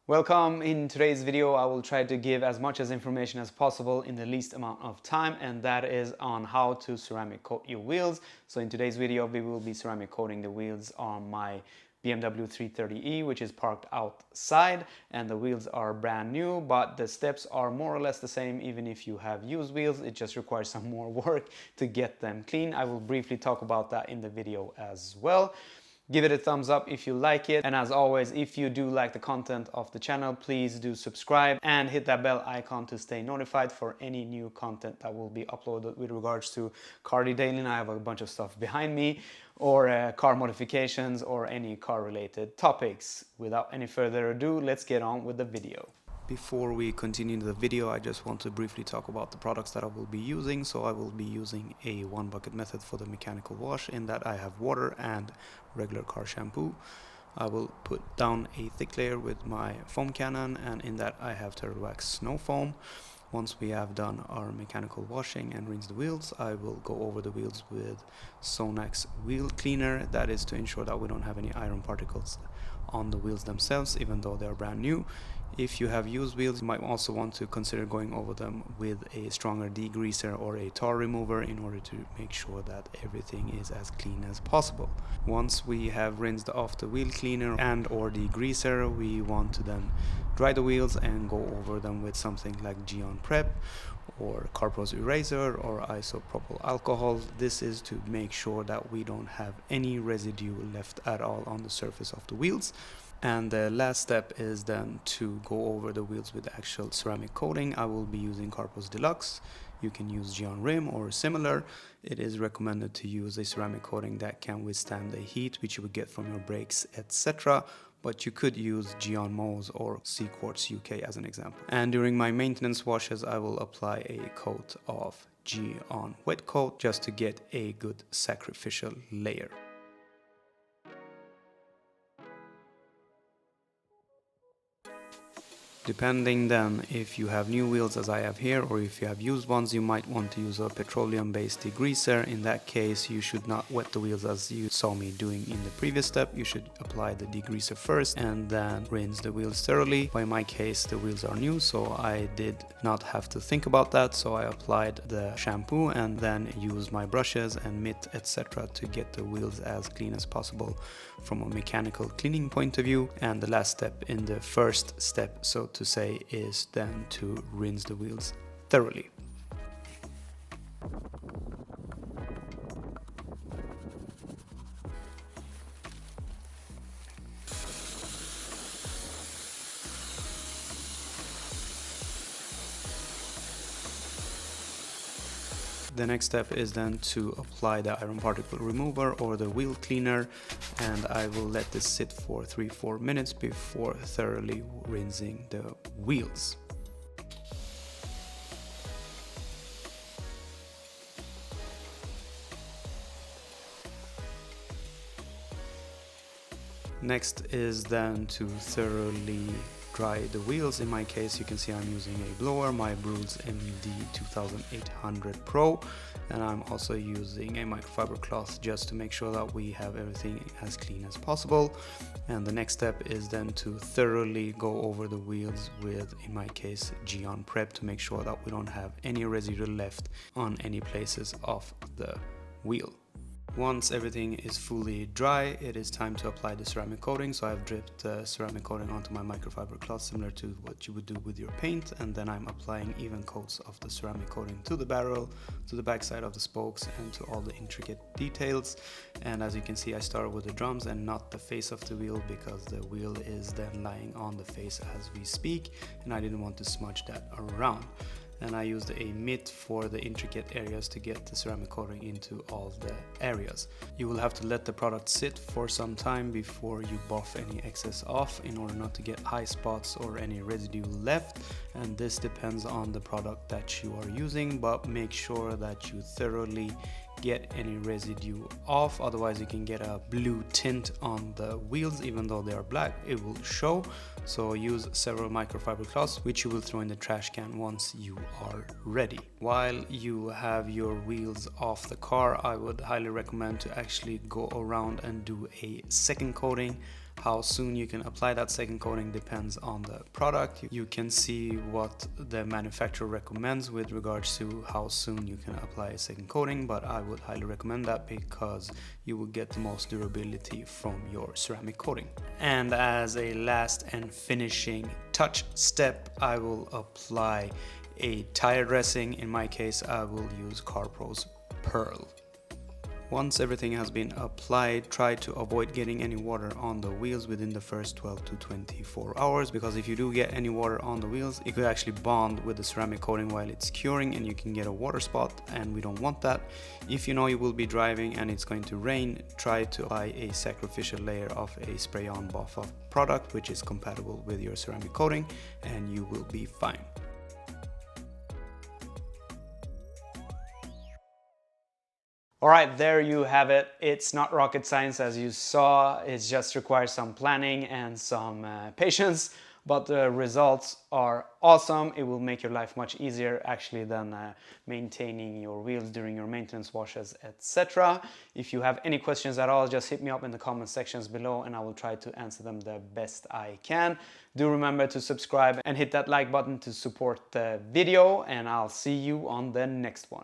Welcome. In today's video I will try to give as much information as possible in the least amount of time, and that is on how to ceramic coat your wheels. So in today's video we will be ceramic coating the wheels on my BMW 330e, which is parked outside, and the wheels are brand new, but the steps are more or less the same even if you have used wheels. It just requires some more work to get them clean. I will briefly talk about that in the video as well. Give it a thumbs up if you like it, and as always, if you do like the content of the channel, please do subscribe and hit that bell icon to stay notified for any new content that will be uploaded with regards to car detailing. I have a bunch of stuff behind me, or car modifications, or any car related topics. Without any further ado, let's get on with the video. Before we continue the video, I just want to briefly talk about the products that I will be using. So I will be using a one bucket method for the mechanical wash, in that I have water and regular car shampoo. I will put down a thick layer with my foam cannon, and in that I have turtle wax snow foam. Once we have done our mechanical washing and rinse the wheels, I will go over the wheels with Sonax wheel cleaner. That is to ensure that we don't have any iron particles on the wheels themselves, even though they are brand new. If you have used wheels, you might also want to consider going over them with a stronger degreaser or a tar remover in order to make sure that everything is as clean as possible. Once we have rinsed off the wheel cleaner and or degreaser, we want to then dry the wheels and go over them with something like Gyeon Prep or Carpro's eraser or isopropyl alcohol. This is to make sure that we don't have any residue left at all on the surface of the wheels. And the last step is then to go over the wheels with the actual ceramic coating. I will be using Carpro DLUX. You can use Gyeon Rim or similar. It is recommended to use a ceramic coating that can withstand the heat which you would get from your brakes, etc. But you could use Gyeon Mo's or Sea Quartz UK as an example. And during my maintenance washes, I will apply a coat of Gyeon Wet Coat just to get a good sacrificial layer. Depending then if you have new wheels as I have here, or if you have used ones, you might want to use a petroleum based degreaser. In that case, you should not wet the wheels as you saw me doing in the previous step. You should apply the degreaser first and then rinse the wheels thoroughly. But in my case, the wheels are new, so I did not have to think about that. So I applied the shampoo and then used my brushes and mitt, etc. to get the wheels as clean as possible from a mechanical cleaning point of view. And the last step in the first step, so to say, is then to rinse the wheels thoroughly. The next step is then to apply the iron particle remover or the wheel cleaner, and I will let this sit for 3-4 minutes before thoroughly rinsing the wheels. Next is then to thoroughly dry the wheels. In my case, you can see I'm using a blower, my Brule's MD 2800 Pro, and I'm also using a microfiber cloth just to make sure that we have everything as clean as possible. And the next step is then to thoroughly go over the wheels with, in my case, Gyeon Prep, to make sure that we don't have any residue left on any places of the wheel. Once everything is fully dry, it is time to apply the ceramic coating. So I've dripped the ceramic coating onto my microfiber cloth, similar to what you would do with your paint, and then I'm applying even coats of the ceramic coating to the barrel, to the backside of the spokes, and to all the intricate details. And as you can see, I started with the drums and not the face of the wheel, because the wheel is then lying on the face as we speak, and I didn't want to smudge that around. And I used a mitt for the intricate areas to get the ceramic coating into all the areas. You will have to let the product sit for some time before you buff any excess off, in order not to get high spots or any residue left, and this depends on the product that you are using, but make sure that you thoroughly get any residue off, otherwise you can get a blue tint on the wheels. Even though they are black, it will show. So use several microfiber cloths, which you will throw in the trash can once you are ready. While you have your wheels off the car, I would highly recommend to actually go around and do a second coating. How soon you can apply that second coating depends on the product. You can see what the manufacturer recommends with regards to how soon you can apply a second coating, but I would highly recommend that because you will get the most durability from your ceramic coating. And as a last and finishing touch step, I will apply a tire dressing. In my case, I will use Carpro's Pearl. Once everything has been applied, try to avoid getting any water on the wheels within the first 12 to 24 hours, because if you do get any water on the wheels, it could actually bond with the ceramic coating while it's curing and you can get a water spot, and we don't want that. If you know you will be driving and it's going to rain, try to apply a sacrificial layer of a spray-on buff-off product which is compatible with your ceramic coating, and you will be fine. All right, there you have it. It's not rocket science, as you saw. It just requires some planning and some patience, but the results are awesome. It will make your life much easier actually than maintaining your wheels during your maintenance washes, etc. If you have any questions at all, just hit me up in the comment sections below and I will try to answer them the best I can. Do remember to subscribe and hit that like button to support the video, and I'll see you on the next one.